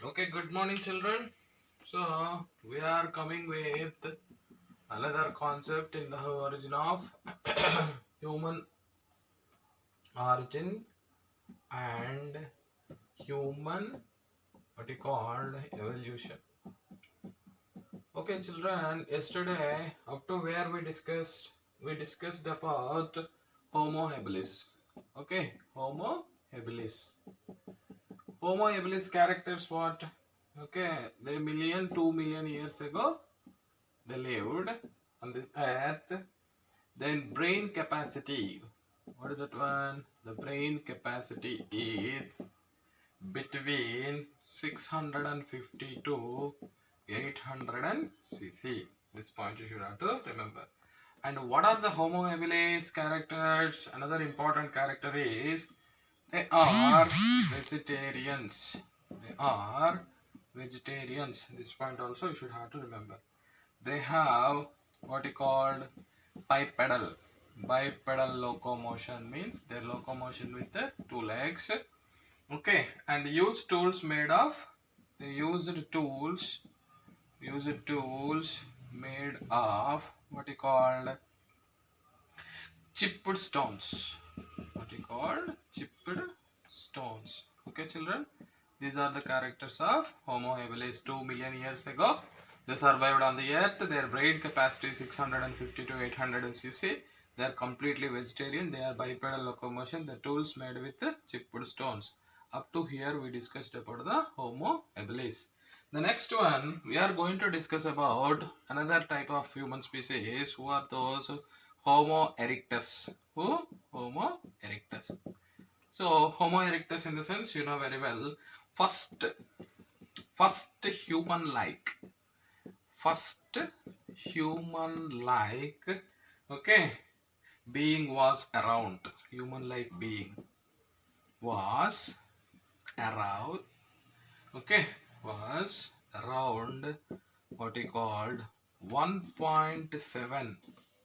Okay, good morning, children. So, we are coming with another concept in the origin of human origin and human what you called evolution. Okay, children. Yesterday, up to where we discussed about Homo habilis. Okay, Homo habilis. Homo habilis characters what? Okay, the 2 million years ago they lived on this earth. Then brain capacity. What is that one? The brain capacity is between 650 to 800 cc. This point you should have to remember. And what are the Homo habilis characters? Another important character is they are vegetarians. They are vegetarians. This point also you should have to remember. They have what you called bipedal. Bipedal locomotion means their locomotion with the two legs. Okay, and use tools made of. They used tools made of what you called chipped stones. What you called chipped stones. Okay, children. These are the characters of Homo habilis 2 million years ago. They survived on the earth. Their brain capacity is 650 to 800 cc. They are completely vegetarian. They are bipedal locomotion. The tools made with chipped stones. Up to here we discussed about the Homo habilis. The next one we are going to discuss about another type of human species. Who are those? Homo erectus. Who? Homo erectus. So Homo erectus in the sense you know very well. First, first human like. First human like. Okay, being was around. Human like being was around. Okay, was around what he called 1.7.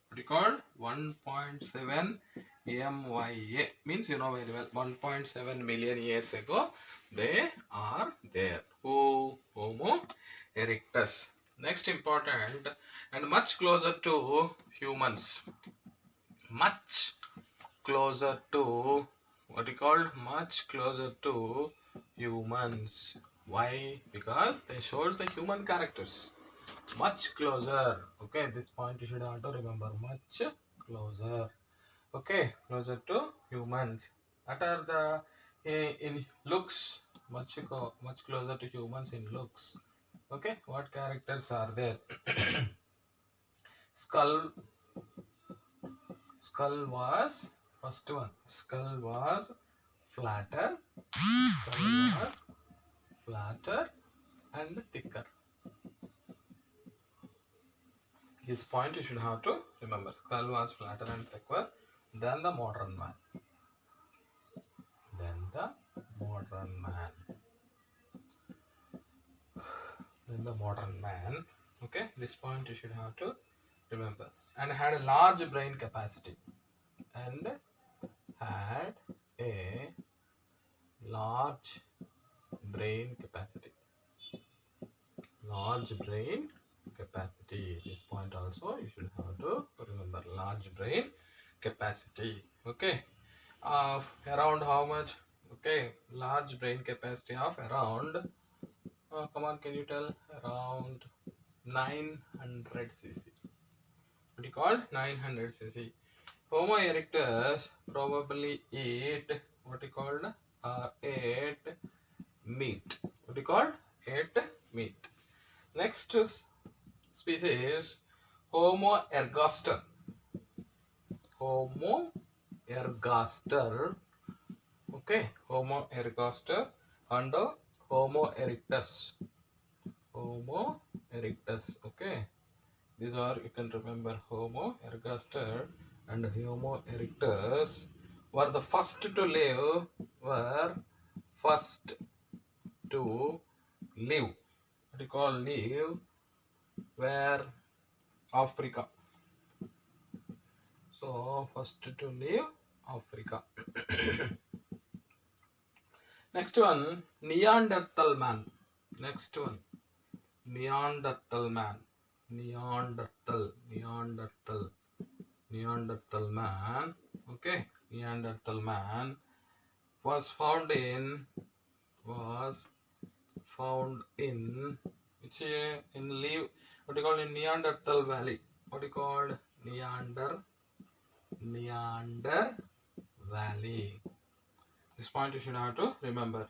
What he called 1.7 MYA means you know very well 1.7 million years ago they are there. Who? Homo erectus. Next important and much closer to humans. Much closer to what you call much closer to humans. Why? Because they shows the human characters. Much closer. Okay, this point you should have to remember. Much closer. Okay, closer to humans. What are the in looks? Much closer to humans in looks. Okay, what characters are there? skull Skull was first one. Skull was flatter. Skull was flatter and thicker. This point you should have to remember. Skull was flatter and thicker than the modern man. Then the modern man. Then the modern man. Okay, this point you should have to remember. And had a large brain capacity. And had a large brain capacity. Large brain capacity. This point also you should have to remember. Large brain capacity. Okay. Of around how much? Okay. Large brain capacity of around. Come on, can you tell? Around 900 cc. What do you call 900 cc? Homo erectus probably ate what you called ate meat. What do you call ate meat? Next species Homo ergaster. Homo ergaster. Okay, Homo ergaster and Homo erectus. Homo erectus. Okay, these are you can remember Homo ergaster and Homo erectus were the first to live. Were first to live. What do you call live? Where Africa. So first to leave Africa. Next one, Neanderthal man. Next one, Neanderthal man. Neanderthal man. Okay, Neanderthal man was found in was found in which in leave what you call in Neanderthal Valley. What you called Neander Valley. This point you should have to remember.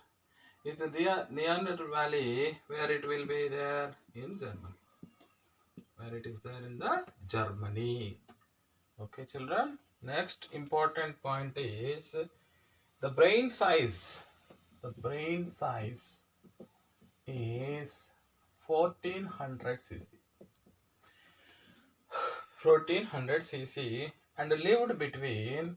It's the Neander Valley where it will be there in Germany. Where it is there in the Germany. Okay, children. Next important point is the brain size. The brain size is 1400 cc. 1400 cc and lived between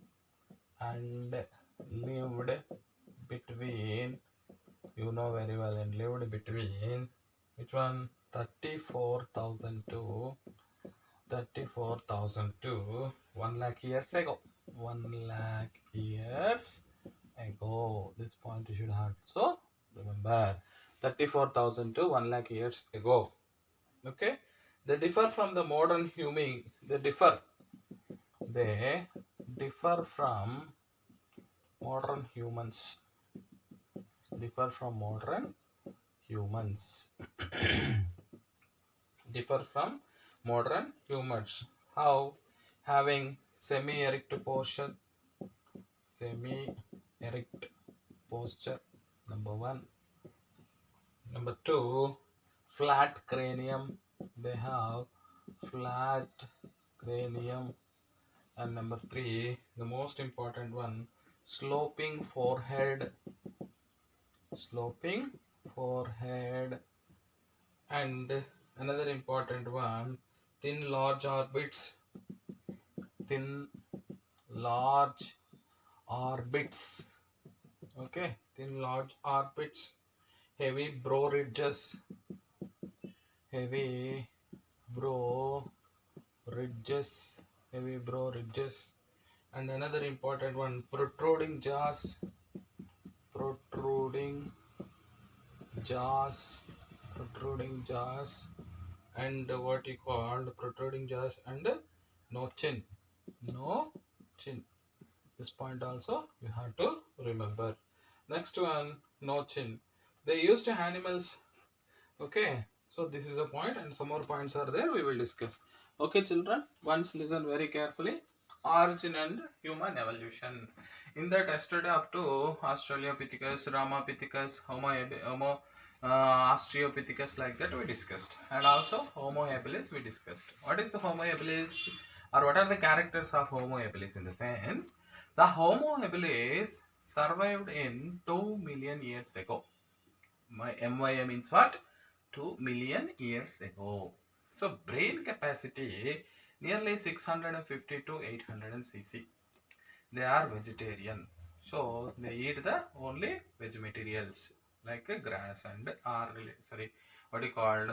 you know very well and lived between which one 34,000 to 1 lakh years ago. 1 lakh years ago. This point you should have so remember 34,000 to 1 lakh years ago. Okay, they differ from the modern human. They differ from modern humans. Differ from modern humans. Differ from modern humans. How? Having semi-erect posture. Semi-erect posture. Number one. Number two, flat cranium. They have flat cranium. And number three, the most important one, sloping forehead. Sloping forehead. And another important one, thin large orbits. Thin large orbits. Okay, thin large orbits. Heavy brow ridges. Heavy brow ridges. Heavy brow ridges. And another important one, protruding jaws. Protruding jaws. Protruding jaws. And what you called protruding jaws and no chin. No chin. This point also you have to remember. Next one, no chin. They used animals. Okay, so this is a point and some more points are there we will discuss. Okay, children, once listen very carefully. Origin and human evolution. In that yesterday up to Australopithecus, Ramapithecus, Homo Australopithecus, like that we discussed, and also Homo habilis we discussed. What is the Homo habilis, or what are the characters of Homo habilis? In the sense, the Homo habilis survived in 2 million years ago. MYA means what? 2 million years ago. So brain capacity nearly 650 to 800 cc. They are vegetarian, so they eat the only veg materials like grass and what you called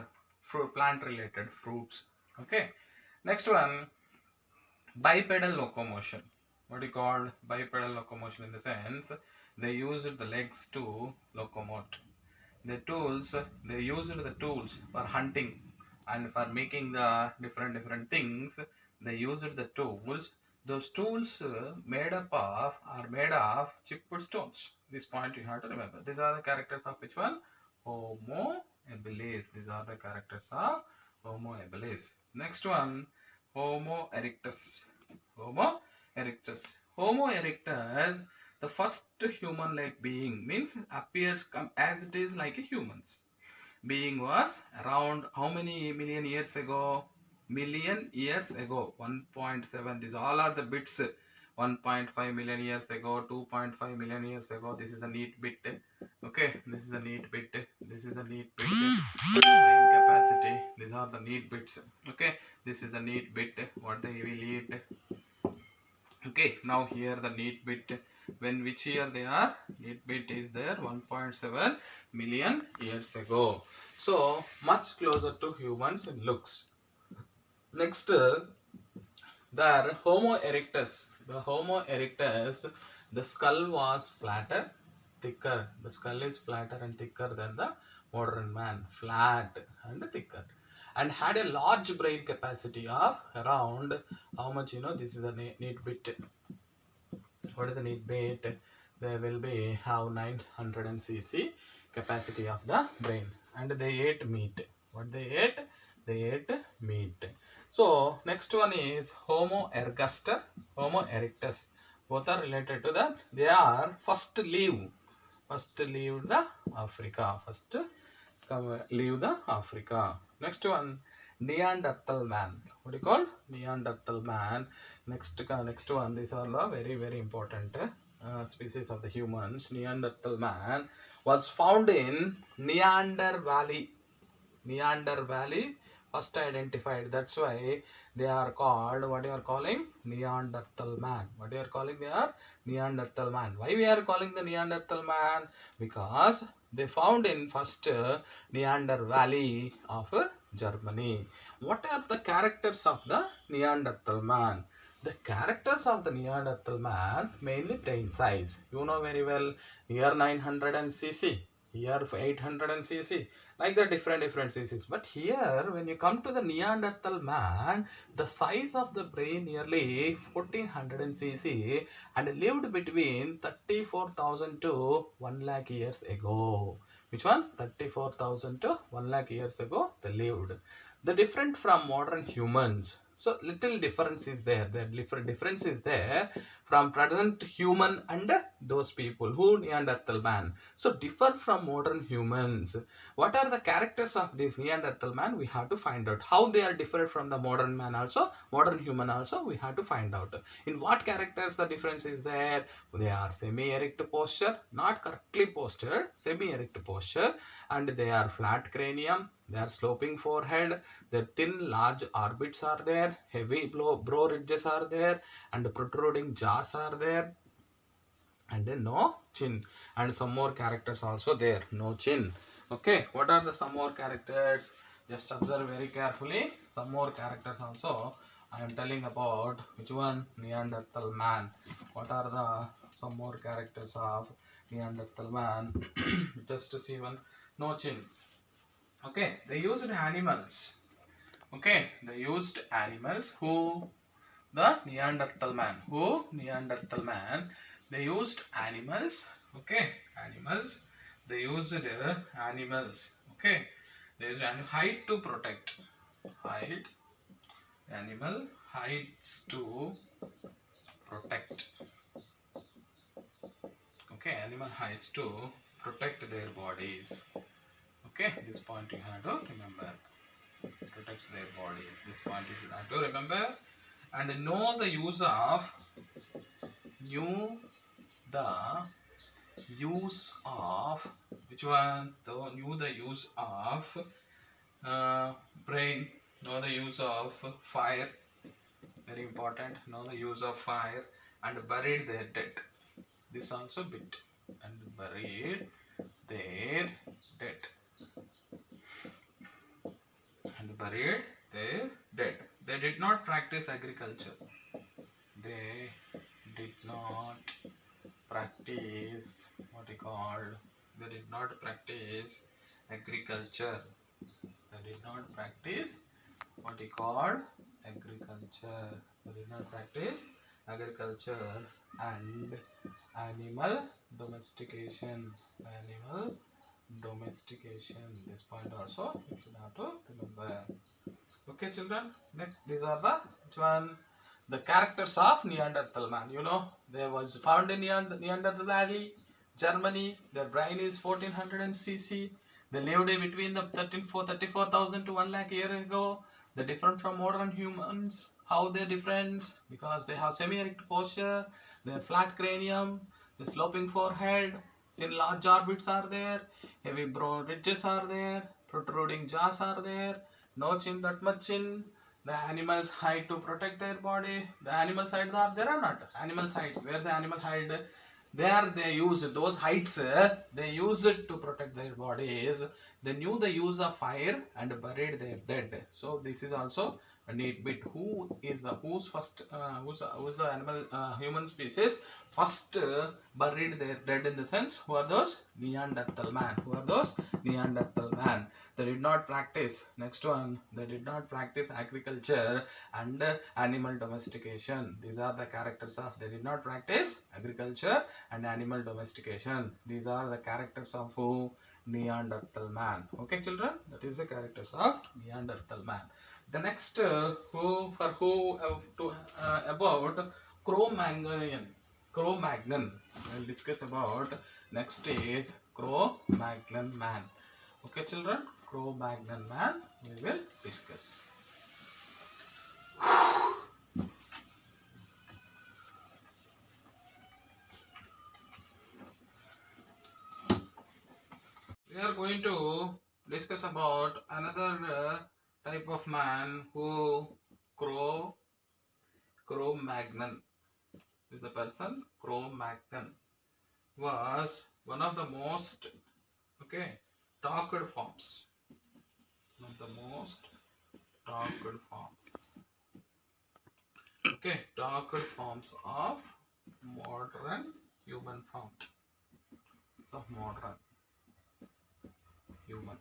plant related fruits. Okay, next one, bipedal locomotion. What you called bipedal locomotion, in the sense they used the legs to locomote. They used the tools for hunting and for making the different things. They used the tools. Those tools are made of chipped stones. This point you have to remember. These are the characters of which one? Homo habilis. These are the characters of Homo habilis. Next one, Homo erectus. Homo erectus. Homo erectus, the first human-like being, means appears as it is like a humans. Being was around how many million years ago? Million years ago. 1.7. These all are the bits. 1.5 million years ago, 2.5 million years ago. This is a neat bit. Okay, this is a neat bit. This is a neat bit. Brain capacity. These are the neat bits. Okay, this is a neat bit. What they will eat. Okay, now here the neat bit, when which year they are? Neat bit is there 1.7 million years ago. So much closer to humans in looks. Next, the Homo erectus. The Homo erectus, the skull was flatter, thicker. The skull is flatter and thicker than the modern man, flat and thicker, and had a large brain capacity of around how much, this is the need bit. What is the need bit? There will be have 900 cc capacity of the brain, and they ate meat. What they ate? They ate meat. So next one is Homo ergaster, Homo erectus. Both are related to that. They are first leave the Africa. First leave the Africa. Next one, Neanderthal man. What do you call Neanderthal man? Next one. These are the very very important species of the humans. Neanderthal man was found in Neander Valley. Neander Valley first identified. That's why they are called, what you are calling, Neanderthal man. What you are calling, they are Neanderthal man. Why we are calling the Neanderthal man? Because they found in first Neander Valley of Germany. What are the characters of the Neanderthal man? The characters of the Neanderthal man, mainly brain size. You know very well, here 900 cc, here 800 cc, like the different species. But here when you come to the Neanderthal man, the size of the brain nearly 1400 cc, and lived between 34,000 to 1 lakh years ago. Which one? 34,000 to 1 lakh years ago they lived. The different from modern humans. So little difference is there. The difference is there from present human and those people who Neanderthal man. So differ from modern humans. What are the characters of this Neanderthal man? We have to find out. How they are different from the modern man also, modern human also, we have to find out. In what characters the difference is there? They are semi-erect posture, not correctly postured, semi-erect posture, and they are flat cranium, they are sloping forehead, their thin large orbits are there, heavy brow ridges are there, and protruding jaws are there, and then no chin. And some more characters also there, no chin. Okay, what are the some more characters? Just observe very carefully. Some more characters also I am telling about. Which one? Neanderthal man. What are the some more characters of Neanderthal man? Just to see one. No chin. Okay, they used animals. Okay, they used animals. Who? The Neanderthal man. Who? Neanderthal man. They used animals. Okay, animals. They used animals. Okay, they used height to protect. Height. Animal heights to protect. Okay, animal heights to protect their bodies. Okay, this point you have to remember. Protects their bodies. This point you should have to remember. And know the use of which one? Knew the use of brain. Know the use of fire. Very important. Know the use of fire. And buried their dead. This also bit. And buried their dead. And buried their dead. They did not practice agriculture. They did not practice what he called. They did not practice agriculture. They did not practice what he called agriculture. They did not practice agriculture and animal domestication. Animal domestication. This point also you should have to remember. Okay, children. Next, these are the which one? The characters of Neanderthal man. You know, they was found in Neanderthal Valley, Germany. Their brain is 1400 cc. They lived between the 34,000 to 1 lakh years ago. They're different from modern humans. How they're different? Because they have semi-erect posture, they're flat cranium, the sloping forehead, thin large orbits are there, heavy brow ridges are there, protruding jaws are there, no chin, that much chin. The animals hide to protect their body. The animal hides are there or not? Animal hides. Where the animal hide? There they use those heights. They use it to protect their bodies. They knew the use of fire and buried their dead. So this is also a neat bit. Who's first? Who's the animal human species first buried their dead in the sense? Who are those? Neanderthal man. Who are those? Neanderthal man. They did not practice. Next one, they did not practice agriculture and animal domestication. These are the characters of. They did not practice agriculture and animal domestication. These are the characters of who? Neanderthal man. Okay, children, that is the characters of Neanderthal man. The next about Cro-Magnon. Cro-Magnon. We'll discuss about next is Cro-Magnon man. Okay, children, Cro-Magnon man we will discuss. We are going to discuss about another type of man who Cro-Magnon is a person. Cro-Magnon was one of the most talked forms. One of the most talked forms. Talked forms of modern human form. So modern human.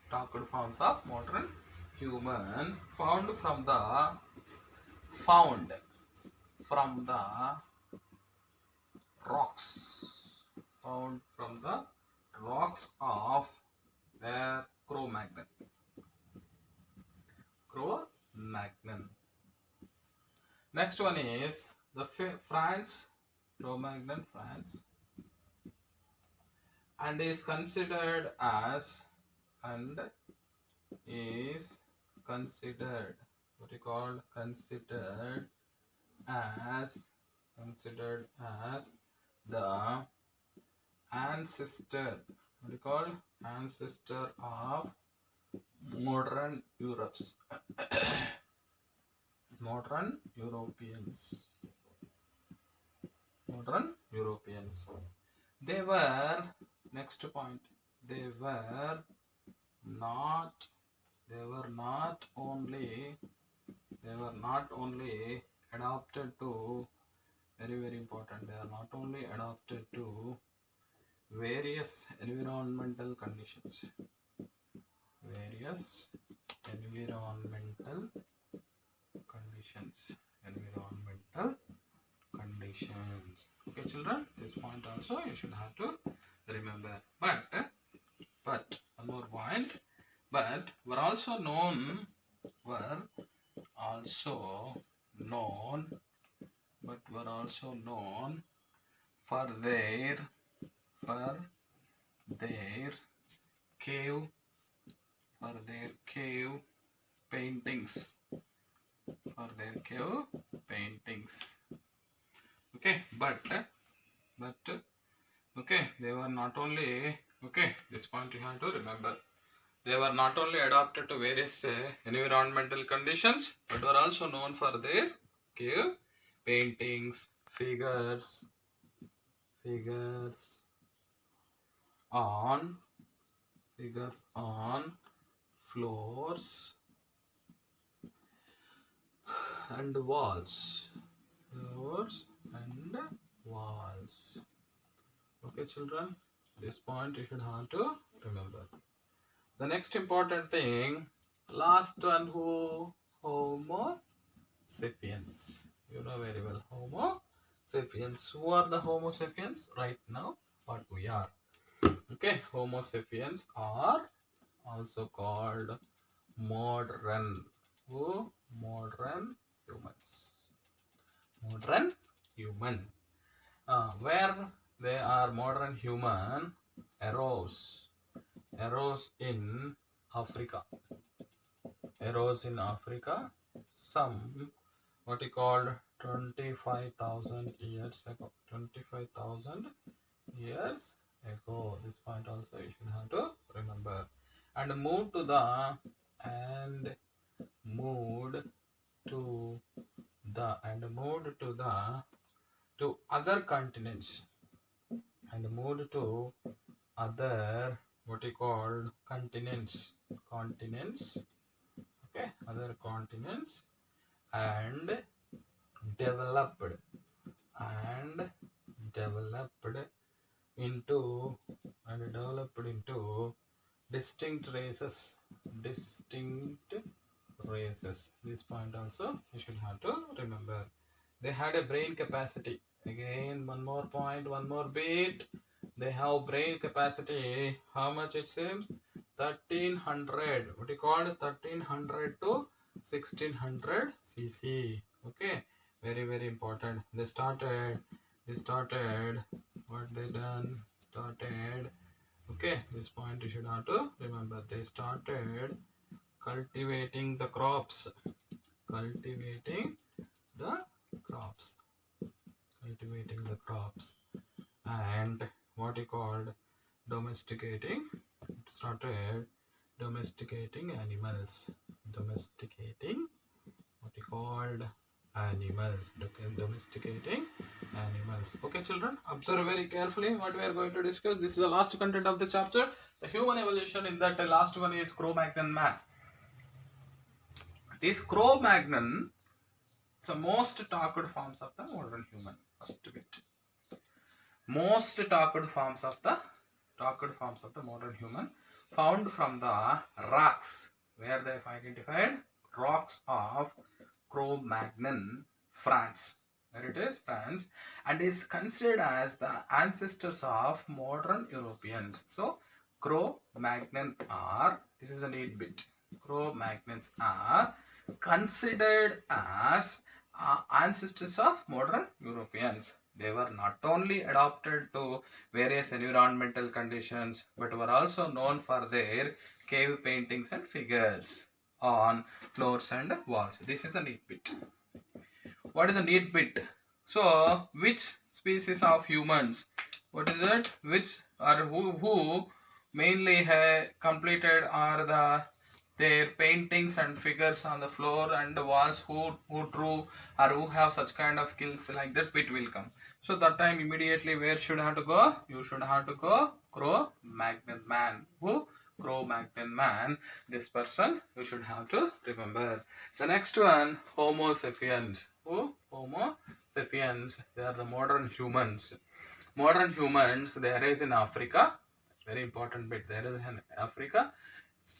Talked forms of modern human found from the rocks. Found from the rocks of their Cro-Magnon. Cro-Magnon. Next one is the France, Cro-Magnon France, and is considered as what you call considered as the ancestor. What you call ancestor of modern Europe's modern Europeans. They were, next point, they were not only adapted to, very important, they are not only adapted to various environmental conditions. Okay, children, this point also you should have to remember. But one more point. But were also known for their cave paintings. Okay, but they were not only, this point you have to remember. They were not only adapted to various environmental conditions, but were also known for their cave paintings, figures on floors and walls. Okay, children, this point you should have to remember. The next important thing, last one, Homo sapiens. You know very well, Homo sapiens. Who are the Homo sapiens? Right now, what we are. Okay, Homo sapiens are also called modern humans. Modern human. Where they are modern human arose in Africa. Some what you called 25,000 years ago. 25,000 years ago. This point also you should have to remember. And moved to other continents. Other what you call continents. Okay, and developed into distinct races. This point also you should have to remember. They had a brain capacity. Again, one more point, one more bit. They have brain capacity. How much it seems? 1300. What do you call it? 1300 to 1600 cc. Okay, very very important. They started. What they done? Started. Okay, this point you should have to remember. They started cultivating the crops. And what he called domesticating. Started domesticating animals. Domesticating animals. Okay, children, observe very carefully what we are going to discuss. This is the last content of the chapter, the human evolution. In that, the last one is Cro-Magnon man. This Cro-Magnon is the most talked forms of the modern human. First bit. Most talked forms of the modern human found from the rocks, where they have identified rocks of Cro-Magnon, France. Where it is, France, and is considered as the ancestors of modern Europeans. So, Cro-Magnon are, this is a neat bit, Cro-Magnons are considered as ancestors of modern Europeans. They were not only adapted to various environmental conditions, but were also known for their cave paintings and figures on floors and walls. This is a neat bit. What is a neat bit? So, which species of humans? What is it? Which or who mainly have completed are their paintings and figures on the floor and the walls, who drew or who have such kind of skills, like that bit will come. So that time immediately where should I have to go? You should have to go Cro-Magnon man. Who? Cro-Magnon man. This person you should have to remember. The next one, Homo sapiens. Who? Homo sapiens. They are the modern humans. Modern humans, they arise in Africa. Very important bit. There is in Africa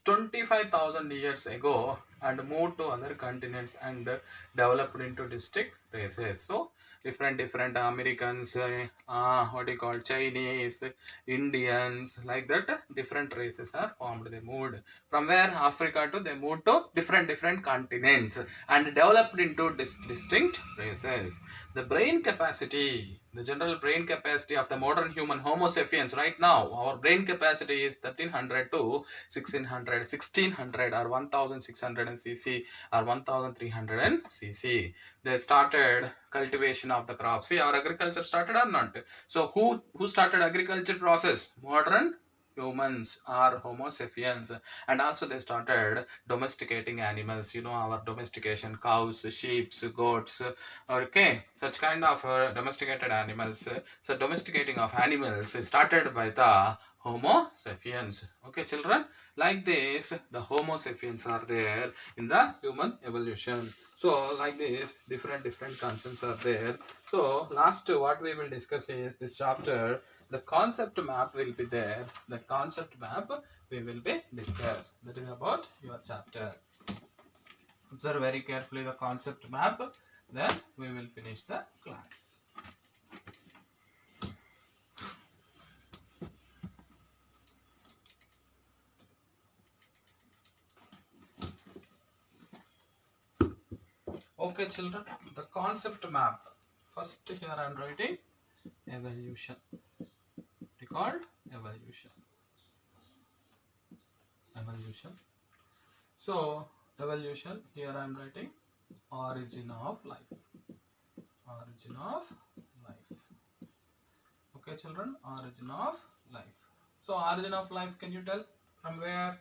25,000 years ago and moved to other continents and developed into distinct races. So different Americans, what do you call, Chinese, Indians, like that different races are formed. They moved from where? Africa to, they moved to different continents and developed into distinct races. The brain capacity, the general brain capacity of the modern human Homo sapiens right now, our brain capacity is 1300 to 1600 or 1600 cc or 1300 cc. They started cultivation of the crops. See, our agriculture started or not? So who started agriculture process? Modern humans are Homo sapiens, and also they started domesticating animals. You know, our domestication, cows, sheep, goats, okay, such kind of domesticated animals. So domesticating of animals started by the Homo sapiens. Okay, children, like this the Homo sapiens are there in the human evolution. So like this different concerns are there. So last what we will discuss is this chapter, the concept map will be there. The concept map we will be discussed. That is about your chapter. Observe very carefully the concept map, then we will finish the class. Okay, children, the concept map. First here I am writing evolution. Called evolution. So evolution, here I am writing origin of life. Okay, children, origin of life. So origin of life, can you tell from where?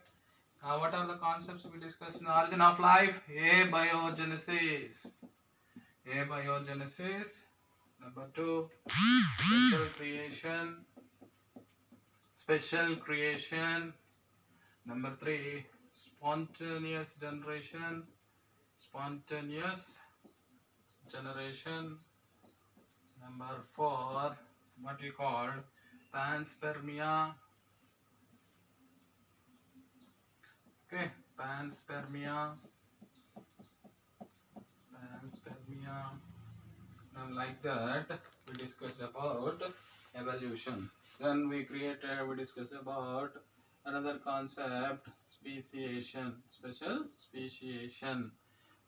What are the concepts we discussed in the origin of life? Abiogenesis. Number 2, special creation. Number 3, spontaneous generation. spontaneous generation. Number 4, what we call panspermia. Okay, panspermia. And like that, we discussed about evolution. Then we discussed about another concept, speciation, special speciation.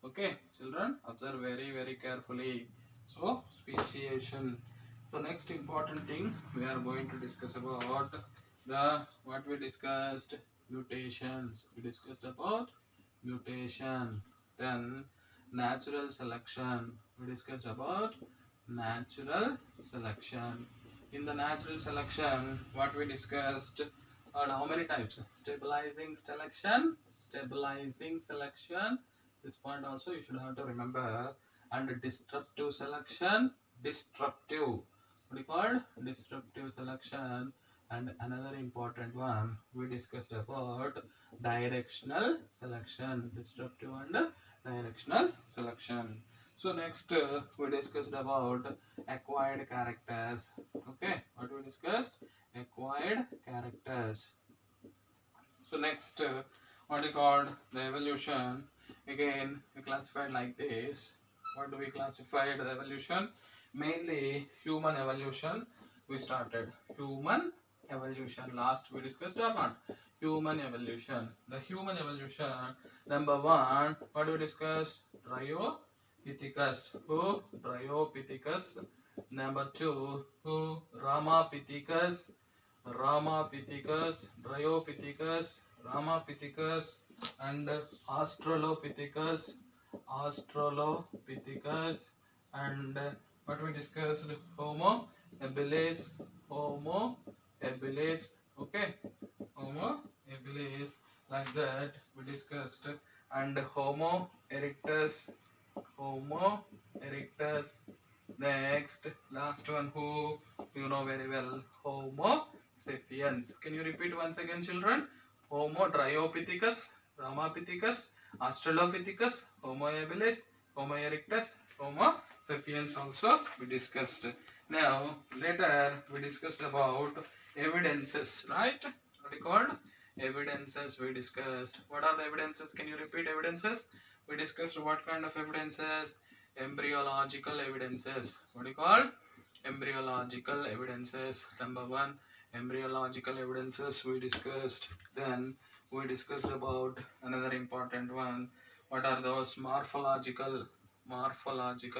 Okay, children, observe very, very carefully. So, speciation. So, next important thing we are going to discuss about the what we discussed, mutations. We discussed about mutation. Then natural selection. We discussed about natural selection. In the natural selection, what we discussed are how many types? Stabilizing selection. This point also you should have to remember. And disruptive selection, disruptive. What do you call? Disruptive selection. And another important one, we discussed about directional selection, disruptive and directional selection. So next we discussed about acquired characters. Okay, what we discussed? Acquired characters. So next what we called the evolution. Again we classified like this. What do we classify the evolution? Mainly human evolution. We started human evolution. Last we discussed or not? Human evolution. The human evolution. Number 1, what do we discuss? Dryopithecus. Who? Dryopithecus. Number 2, who? Ramapithecus. Dryopithecus, Ramapithecus, and Australopithecus, and what we discussed, Homo habilis, okay, Homo habilis, like that we discussed, and Homo erectus. Next, last one, who you know very well, Homo sapiens. Can you repeat once again, children? Homo dryopithecus, Ramapithecus, Australopithecus, Homo habilis, Homo erectus, Homo sapiens also we discussed. Now, later we discussed about evidences, right? What you called? Evidences we discussed. What are the evidences? Can you repeat evidences? We discussed what kind of evidences? Embryological evidences. What do you call? Embryological evidences. Number 1, embryological evidences we discussed. Then we discussed about another important one. What are those? Morphological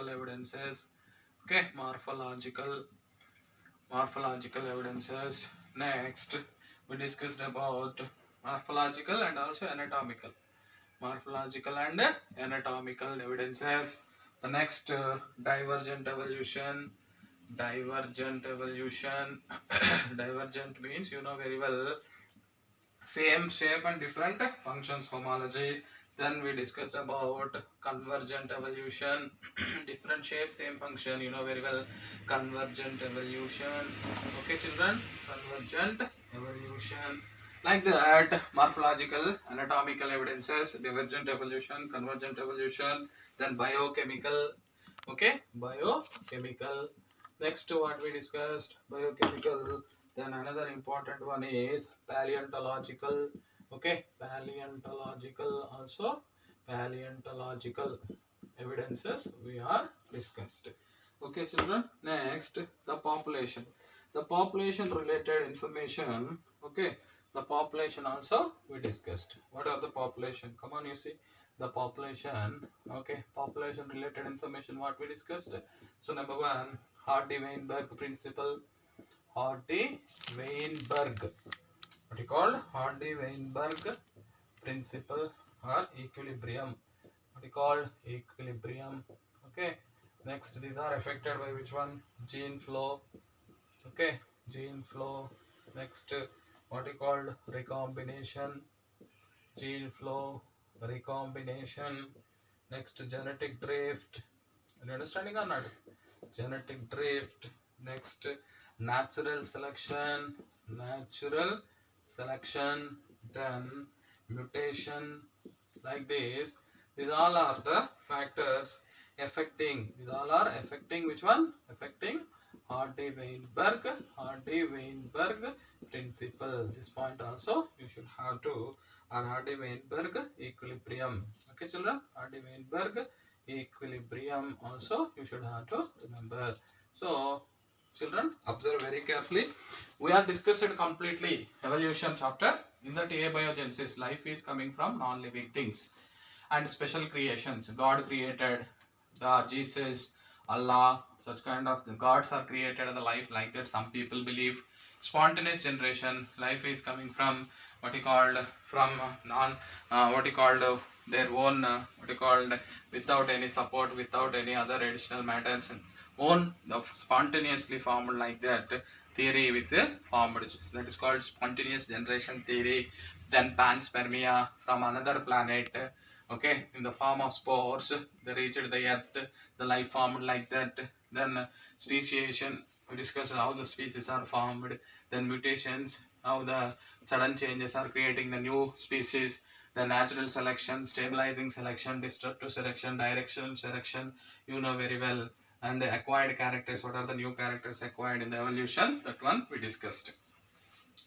evidences. Okay, morphological evidences. Next we discussed about morphological and also anatomical evidences. The next divergent evolution. Divergent means you know very well, same shape and different functions, homology. Then we discussed about convergent evolution. Different shape, same function, you know very well, convergent evolution. Okay, children, convergent evolution. Like that, morphological, anatomical evidences, divergent evolution, convergent evolution, then biochemical. Okay, biochemical. Next, what we discussed, biochemical. Then another important one is paleontological. Okay, paleontological evidences we are discussed. Okay, children. Next, the population. The population related information. Okay, the population also we discussed. What are the population? Come on, you see the population. Okay, population related information. What we discussed. So number 1, Hardy-Weinberg principle. Hardy-Weinberg. What you called? Hardy-Weinberg principle or equilibrium. What you called? Equilibrium. Okay. Next, these are affected by which one? Gene flow. Okay, gene flow. Next, what you called? Recombination. Gene flow, recombination. Next, genetic drift. Are you understanding or not? Genetic drift. Next, natural selection. Then mutation. Like this, These all are the factors affecting. These all are affecting which one? Affecting Hardy-Weinberg principle. This point also you should have to, or Hardy-Weinberg equilibrium. Okay, children, Hardy-Weinberg equilibrium also you should have to remember. So, children, observe very carefully. We are discussed completely evolution chapter. In that abiogenesis, life is coming from non-living things and special creations. God created the Jesus, Allah, such kind of the gods are created the life like that. Some people believe spontaneous generation. Life is coming from what you called from non what you called their own what you called without any support, without any other additional matters, own of spontaneously formed like that theory is formed. That is called spontaneous generation theory. Then panspermia from another planet, okay, in the form of spores, they reached the earth, the life formed like that. Then speciation, we discussed how the species are formed. Then mutations, how the sudden changes are creating the new species. The natural selection, stabilizing selection, destructive selection, directional selection, you know very well. And the acquired characters, what are the new characters acquired in the evolution? That one we discussed.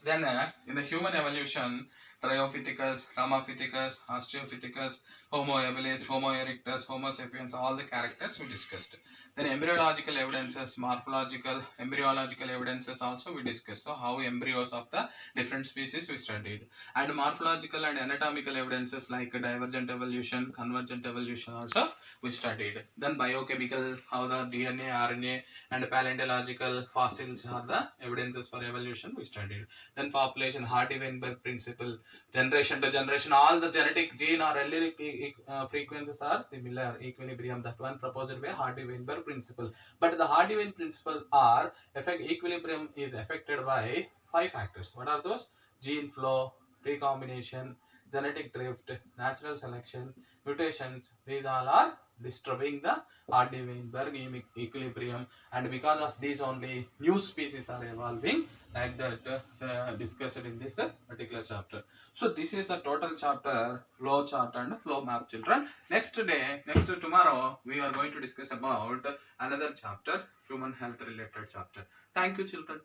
Then in the human evolution, Dryopithecus, Ramapithecus, Australopithecus, Homo habilis, Homo erectus, Homo sapiens, all the characters we discussed. Then embryological evidences, morphological, embryological evidences also we discussed. So how embryos of the different species we studied. And morphological and anatomical evidences like divergent evolution, convergent evolution also we studied. Then biochemical, how the DNA, RNA and paleontological fossils are the evidences for evolution we studied. Then population, Hardy-Weinberg principle, generation to generation, all the genetic gene or allelic frequencies are similar, equilibrium, that one proposed by Hardy-Weinberg principle. But the Hardy-Weinberg principles are, equilibrium is affected by 5 factors. What are those? Gene flow, recombination, genetic drift, natural selection, mutations. These all are disturbing the Hardy-Weinberg equilibrium, and because of these only new species are evolving like that discussed in this particular chapter. So this is a total chapter, flow chart and flow map, children. Next tomorrow, we are going to discuss about another chapter, human health related chapter. Thank you, children.